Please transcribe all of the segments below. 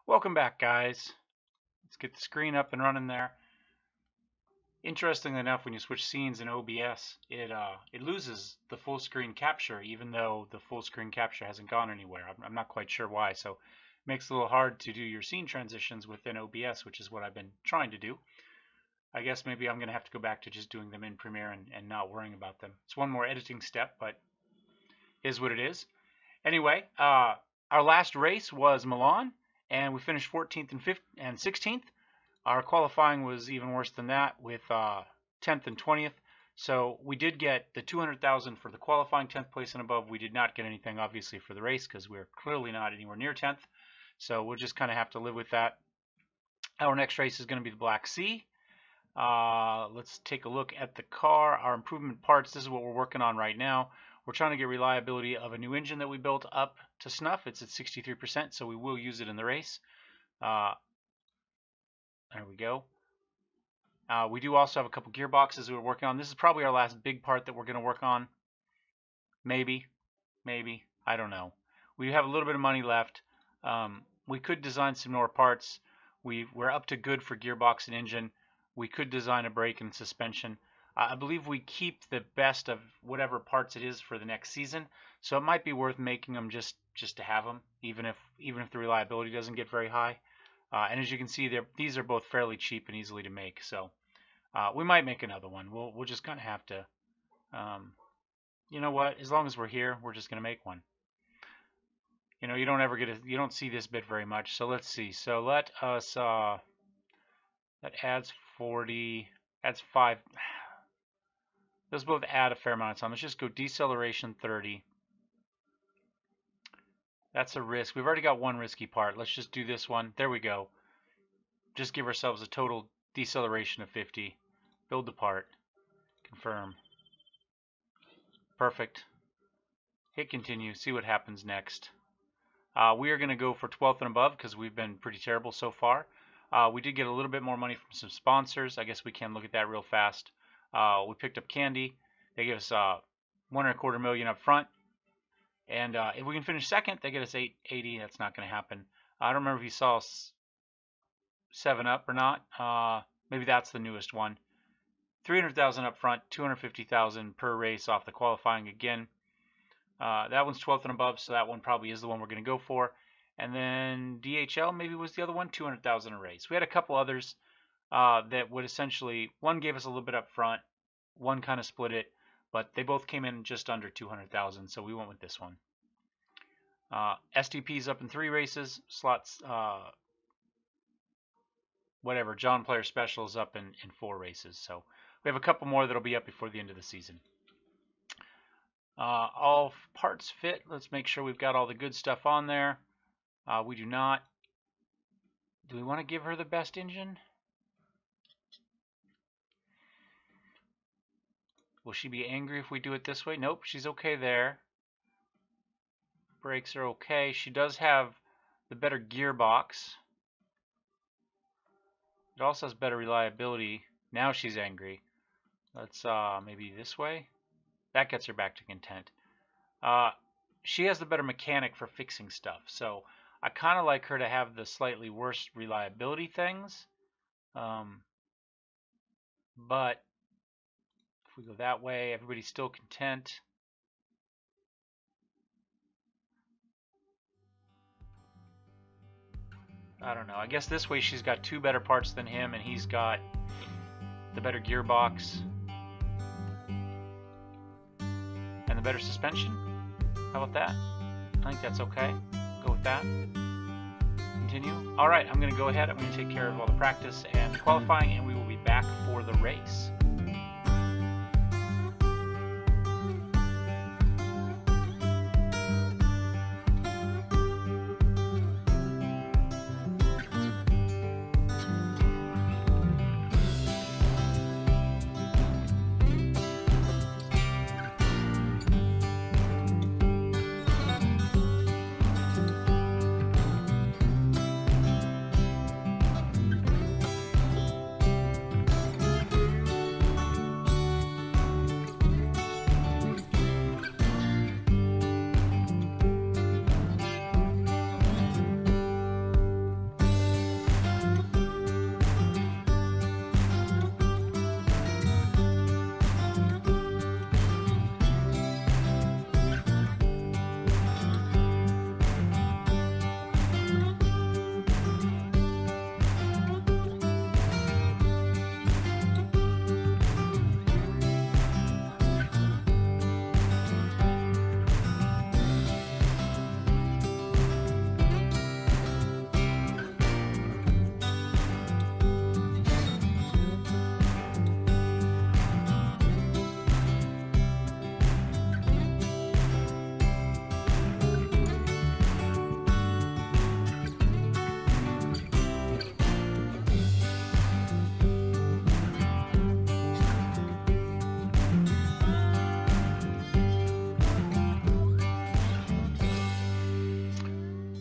Welcome back, guys. Let's get the screen up and running there. Interestingly enough, when you switch scenes in OBS, it loses the full screen capture, even though the full screen capture hasn't gone anywhere. I'm not quite sure why, so it makes it a little hard to do your scene transitions within OBS, which is what I've been trying to do. I guess maybe I'm going to have to go back to just doing them in Premiere and not worrying about them. It's one more editing step, but is what it is. Anyway, our last race was Milan, and we finished 14th and 16th. Our qualifying was even worse than that, with 10th and 20th. So we did get the 200,000 for the qualifying, 10th place and above. We did not get anything, obviously, for the race because we're clearly not anywhere near 10th. So we'll just kind of have to live with that. Our next race is going to be the Black Sea. Let's take a look at the car. Our improvement parts, this is what we're working on right now. We're trying to get reliability of a new engine that we built up to snuff. It's at 63%, so we will use it in the race. There we go. We do also have a couple gearboxes we're working on. This is probably our last big part that we're going to work on. Maybe. I don't know. We have a little bit of money left. We could design some more parts. We're up to good for gearbox and engine. We could design a brake and suspension. I believe we keep the best of whatever parts it is for the next season. So it might be worth making them just to have them, even if the reliability doesn't get very high. And as you can see, these are both fairly cheap and easily to make. So we might make another one. We'll just kind of have to. You know what? As long as we're here, we're just gonna make one. You know, you don't see this bit very much. So let's see. So let us. That adds 40. Adds 5. Those both add a fair amount of time. Let's just go deceleration 30. That's a risk. We've already got one risky part. Let's just do this one. There we go. Just give ourselves a total deceleration of 50. Build the part. Confirm. Perfect. Hit continue. See what happens next. We are going to go for 12th and above because we've been pretty terrible so far. We did get a little bit more money from some sponsors. I guess we can look at that real fast. We picked up Candy. They give us $1.25 million up front. And if we can finish second, they get us $880. That's not going to happen. I don't remember if you saw 7-Up or not. Maybe that's the newest one. $300,000 up front, $250,000 per race off the qualifying again. That one's 12th and above, so that one probably is the one we're going to go for. And then DHL maybe was the other one, $200,000 a race. We had a couple others that would essentially, one gave us a little bit up front, one kind of split it, but they both came in just under 200,000, so we went with this one. STP's up in 3 races. Slots, whatever, John Player Special is up in 4 races. So we have a couple more that'll be up before the end of the season. All parts fit. Let's make sure we've got all the good stuff on there. We do not. Do we want to give her the best engine? Will she be angry if we do it this way? Nope, she's okay there. Brakes are okay. She does have the better gearbox. It also has better reliability. Now she's angry. Let's maybe this way. That gets her back to content. She has the better mechanic for fixing stuff. So I kind of like her to have the slightly worse reliability things. But if we go that way, everybody's still content. I don't know. I guess this way she's got 2 better parts than him, and he's got the better gearbox and the better suspension. How about that? I think that's okay. Go with that. Continue. All right, I'm going to go ahead. I'm going to take care of all the practice and the qualifying, and we will be back for the race.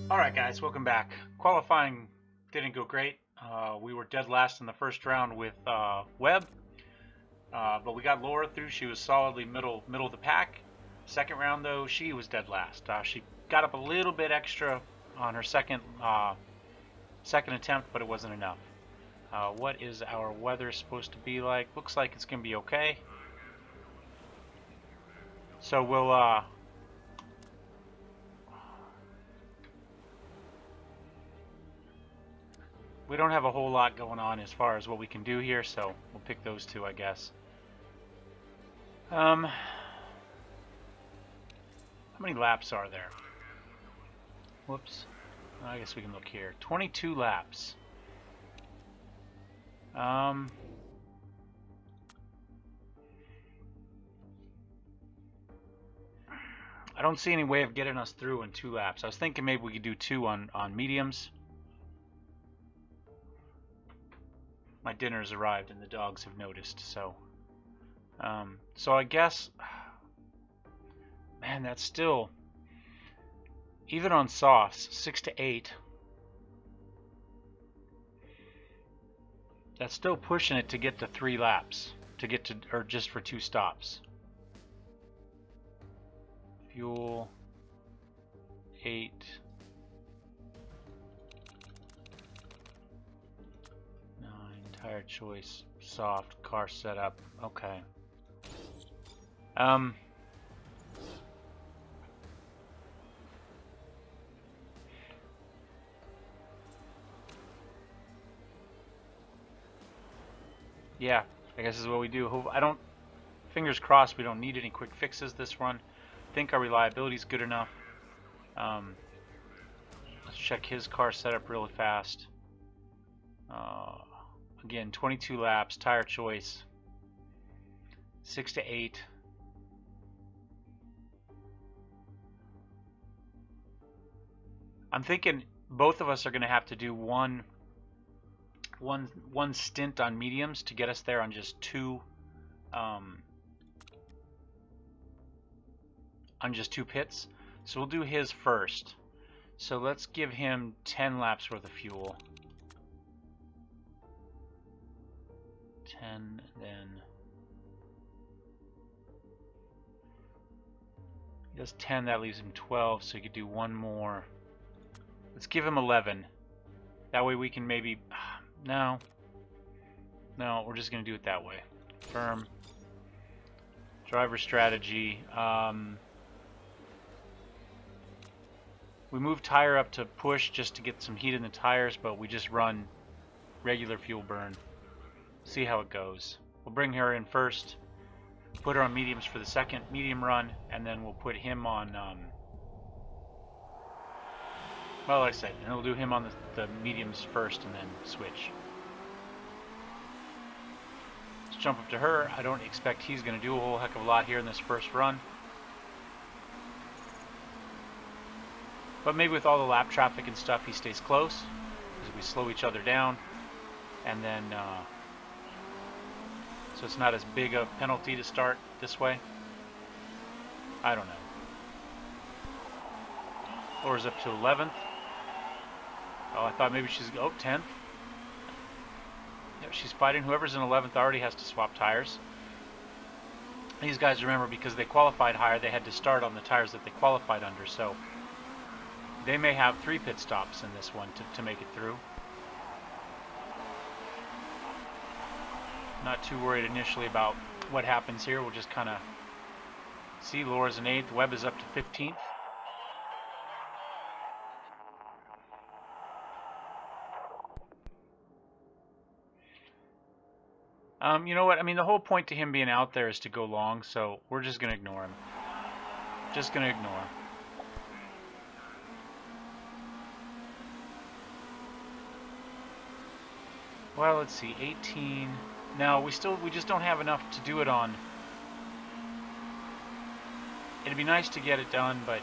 Alright guys, welcome back. Qualifying didn't go great. We were dead last in the first round with Webb, but we got Laura through. She was solidly middle of the pack. Second round though, she was dead last. She got up a little bit extra on her second attempt, but it wasn't enough. What is our weather supposed to be like? Looks like it's going to be okay. So we'll we don't have a whole lot going on as far as what we can do here, so we'll pick those two, I guess. How many laps are there? Whoops. I guess we can look here. 22 laps. I don't see any way of getting us through in 2 laps. I was thinking maybe we could do 2 on mediums. My dinner's arrived and the dogs have noticed, so so I guess, man, that's still, even on softs, 6 to 8. That's still pushing it to get to 3 laps, to get to, or just for 2 stops. Fuel 8. Tire choice, soft, car setup. Okay. Yeah, I guess this is what we do. I don't, fingers crossed, we don't need any quick fixes this run. I think our reliability is good enough. Let's check his car setup really fast. Again, 22 laps, tire choice, 6 to 8. I'm thinking both of us are going to have to do one stint on mediums to get us there on just 2 pits. So we'll do his first. So let's give him 10 laps worth of fuel. 10, then he does 10, that leaves him 12, so he could do 1 more. Let's give him 11. That way we can maybe, no, we're just going to do it that way. Firm. Driver strategy. We move tire up to push just to get some heat in the tires, but we just run regular fuel burn. See how it goes. We'll bring her in first, put her on mediums for the second medium run, and then we'll put him on, well, like I said, and we'll do him on the mediums first and then switch. Let's jump up to her. I don't expect he's going to do a whole heck of a lot here in this first run. But maybe with all the lap traffic and stuff, he stays close, as we slow each other down, and then, so it's not as big a penalty to start this way. I don't know. Laura's up to 11th. Oh, I thought maybe she's, 10th. Yep, she's fighting. Whoever's in 11th already has to swap tires. These guys, remember, because they qualified higher, they had to start on the tires that they qualified under, so they may have 3 pit stops in this one to make it through. Not too worried initially about what happens here. We'll just kind of see. Laura's in 8th. Webb is up to 15th. You know what? I mean, the whole point to him being out there is to go long, so we're just going to ignore him. Just going to ignore him. Well, let's see. 18... No, we just don't have enough to do it on. It'd be nice to get it done, but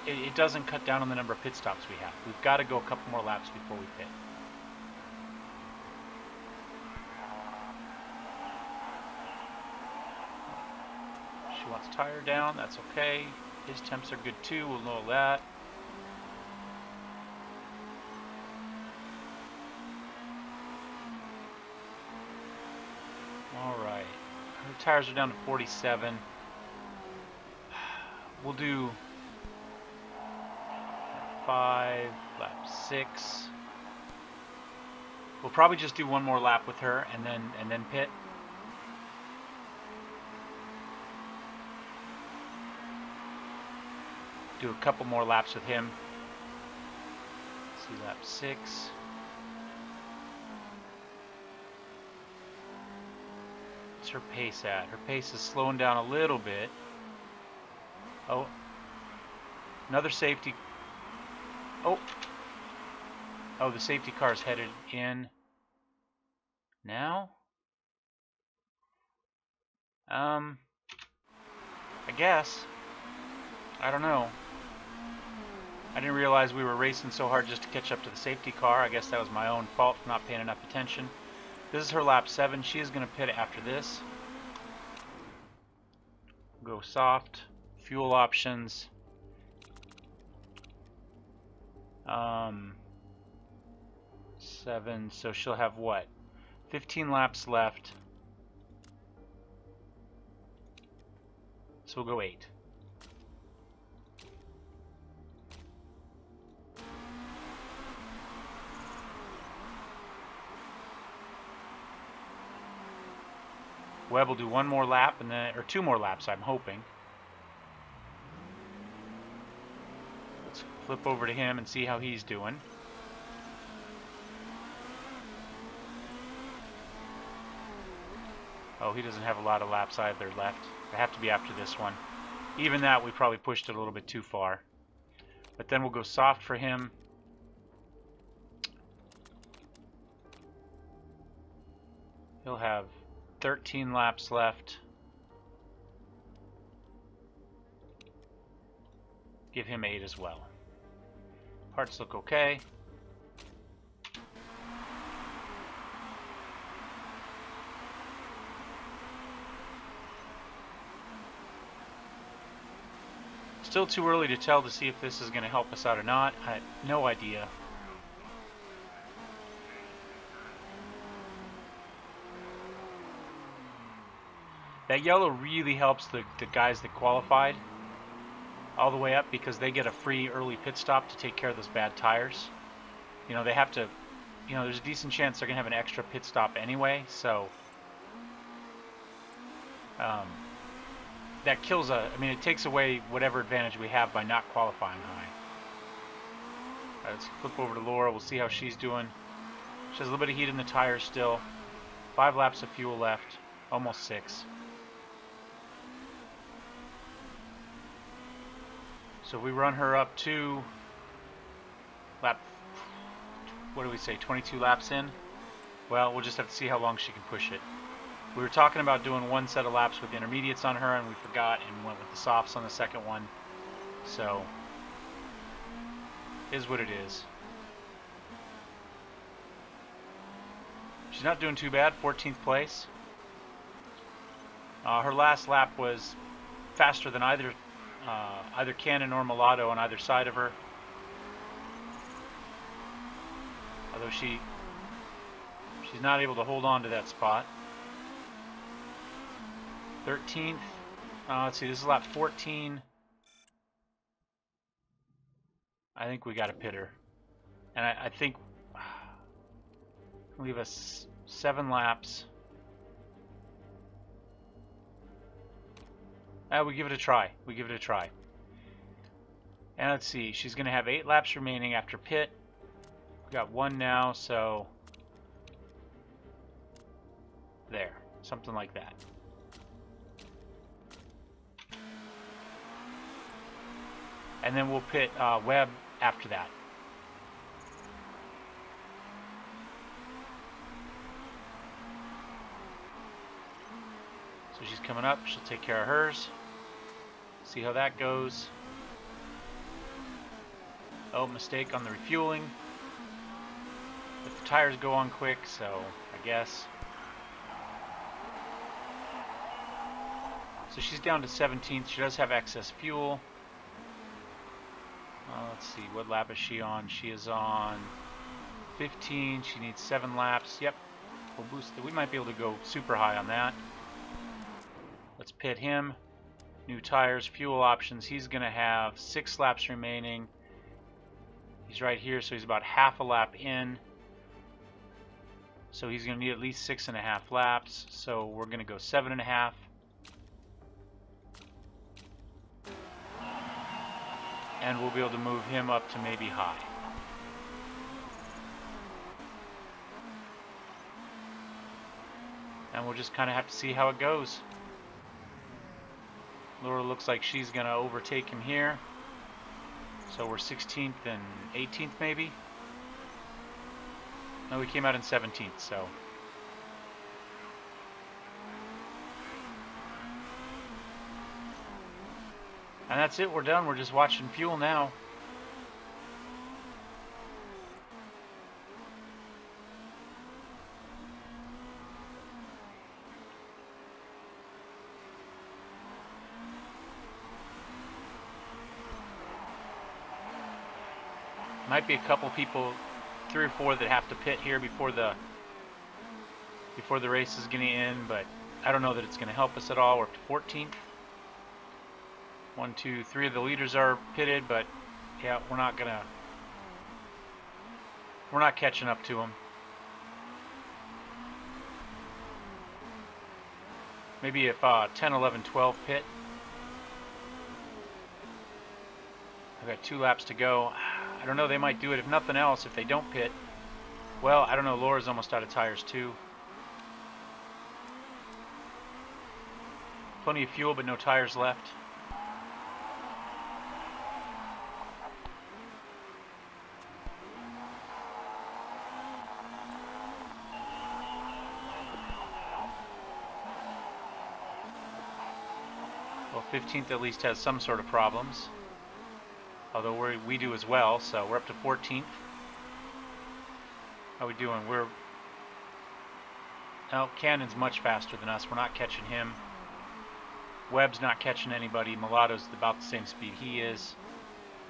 it doesn't cut down on the number of pit stops we have. We've got to go a couple more laps before we pit. She wants tire down, that's okay. His temps are good too, we'll know that. tires are down to 47. We'll do 5, lap 6. We'll probably just do one more lap with her and then pit. Do a couple more laps with him. Let's see, lap 6. What's her pace at? Her pace is slowing down a little bit. Oh, another safety. Oh, the safety car is headed in now. I guess. I don't know. I didn't realize we were racing so hard just to catch up to the safety car. I guess that was my own fault for not paying enough attention. This is her lap 7. She is going to pit after this. Go soft. Fuel options. 7. So she'll have what? 15 laps left. So we'll go 8. Webb will do one more lap and then, or 2 more laps, I'm hoping. Let's flip over to him and see how he's doing. Oh, he doesn't have a lot of laps either left. They have to be after this one. Even that, we probably pushed it a little bit too far. But then we'll go soft for him. He'll have 13 laps left. Give him 8 as well. Parts look okay. Still too early to tell to see if this is going to help us out or not. I have no idea. That yellow really helps the guys that qualified all the way up because they get a free early pit stop to take care of those bad tires. You know, they have to, you know, there's a decent chance they're going to have an extra pit stop anyway, so that kills I mean, it takes away whatever advantage we have by not qualifying high. All right, let's flip over to Laura. We'll see how she's doing. She has a little bit of heat in the tires still. 5 laps of fuel left, almost 6. So we run her up to lap, what do we say, 22 laps in? Well, we'll just have to see how long she can push it. We were talking about doing one set of laps with intermediates on her, and we forgot and went with the softs on the second one. So, is what it is. She's not doing too bad, 14th place. Her last lap was faster than either Cannon or Mulatto on either side of her. Although she's not able to hold on to that spot. 13th. Let's see, this is lap 14. I think we got to pit her. And I think we have 7 laps. We give it a try. We give it a try. And let's see, she's going to have 8 laps remaining after pit. We've got 1 now, so there, something like that. And then we'll pit Webb after that. So she's coming up, she'll take care of hers. See how that goes. Oh, mistake on the refueling. But the tires go on quick, so I guess. So she's down to 17th. She does have excess fuel. Let's see, what lap is she on? She is on 15. She needs 7 laps. Yep, we'll boost it. We might be able to go super high on that. Let's pit him. New tires, fuel options. He's going to have 6 laps remaining. He's right here, so he's about half a lap in. So he's going to need at least 6.5 laps. So we're going to go 7.5. And we'll be able to move him up to maybe high. And we'll just kind of have to see how it goes. Laura looks like she's going to overtake him here. So we're 16th and 18th maybe. No, we came out in 17th, so. And that's it, we're done. We're just watching fuel now. Might be a couple people, 3 or 4 that have to pit here before the race is going to end, but I don't know that it's going to help us at all. We're up to 14th. 1, 2, 3 of the leaders are pitted, but yeah, we're not catching up to them. Maybe if 10, 11, 12 pit. I've got 2 laps to go. I don't know, they might do it if nothing else if they don't pit. Well, I don't know, Laura's almost out of tires too. Plenty of fuel, but no tires left. Well, 15th at least has some sort of problems. Although we do as well, so we're up to 14th. How are we doing? No, Cannon's much faster than us. We're not catching him. Webb's not catching anybody. Mulatto's about the same speed he is.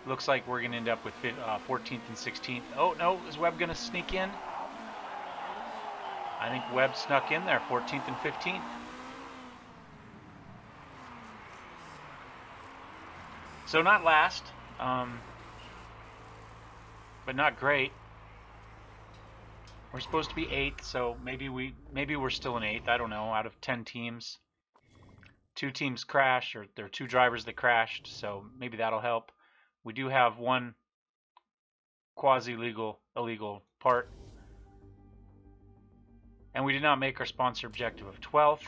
Looks like we're going to end up with 14th and 16th. Oh, no, is Webb going to sneak in? I think Webb snuck in there, 14th and 15th. So not last. But not great. We're supposed to be 8th, so maybe we're still in 8th. I don't know. Out of 10 teams, 2 teams crashed, or there are 2 drivers that crashed, so maybe that'll help. We do have 1 illegal part, and we did not make our sponsor objective of 12th.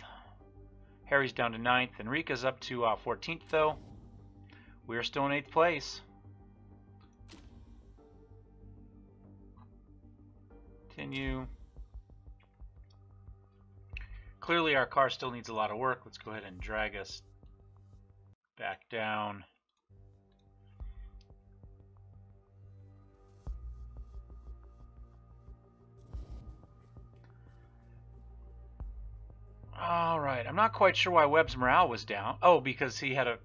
Harry's down to 9th, and Rika's up to 14th though. We are still in 8th place. Continue. Clearly our car still needs a lot of work. Let's go ahead and drag us back down. Alright, I'm not quite sure why Webb's morale was down. Oh, because he had a...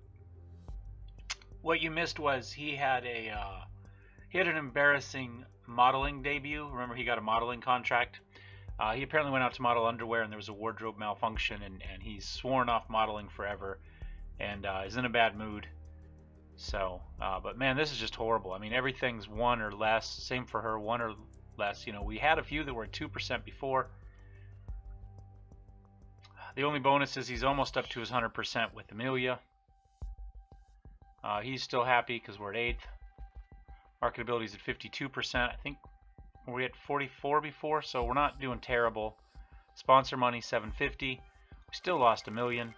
What you missed was he had an embarrassing modeling debut. Remember, he got a modeling contract. He apparently went out to model underwear, and there was a wardrobe malfunction, and he's sworn off modeling forever, and is in a bad mood. So, but man, this is just horrible. I mean, everything's 1 or less. Same for her, 1 or less. You know, we had a few that were at 2% before. The only bonus is he's almost up to his 100% with Amelia. He's still happy because we're at 8th. Marketability is at 52%. I think we had 44 before, so we're not doing terrible. Sponsor money $750. We still lost $1 million.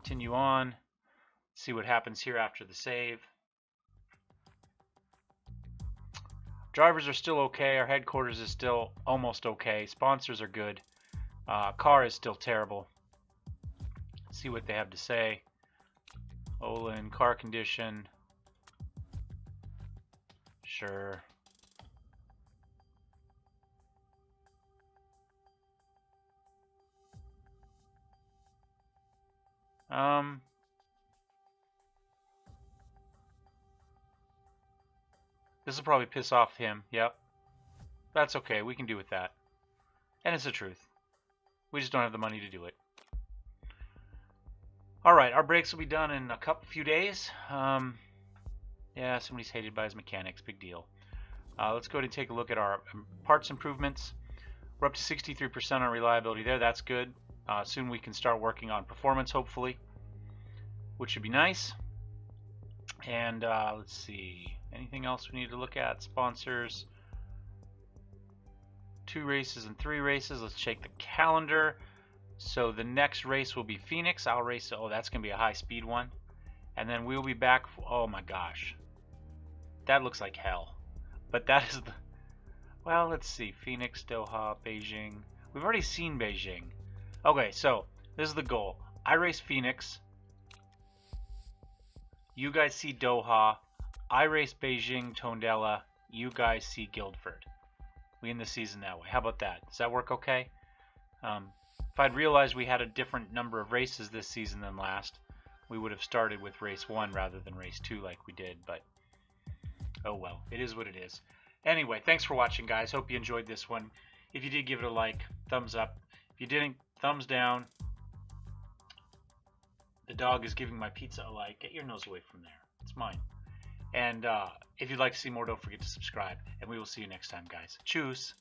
Continue on. See what happens here after the save. Drivers are still okay. Our headquarters is still almost okay. Sponsors are good. Car is still terrible. See what they have to say. Olin, car condition. Sure. This will probably piss off him. Yep. That's okay. We can do with that. And it's the truth. We just don't have the money to do it. All right, our brakes will be done in a few days. Yeah, somebody's hated by his mechanics. Big deal. Let's go ahead and take a look at our parts improvements. We're up to 63% on reliability there. That's good. Soon we can start working on performance, hopefully, which should be nice. And let's see. Anything else we need to look at? Sponsors. 2 races and 3 races. Let's check the calendar. So the next race will be Phoenix. I'll race. Oh, that's going to be a high-speed one. And then we'll be back. Oh, my gosh. That looks like hell. But that is the... Well, let's see. Phoenix, Doha, Beijing. We've already seen Beijing. Okay, so this is the goal. I race Phoenix. You guys see Doha. I race Beijing, Tondela. You guys see Guildford. We end the season that way. How about that? Does that work okay? If I'd realized we had a different number of races this season than last, we would have started with race 1 rather than race 2 like we did, but oh well, it is what it is. Anyway, thanks for watching, guys. Hope you enjoyed this one. If you did, give it a like, thumbs up. If you didn't, thumbs down. The dog is giving my pizza a like. Get your nose away from there. It's mine. And if you'd like to see more, don't forget to subscribe. And we will see you next time, guys. Tschüss.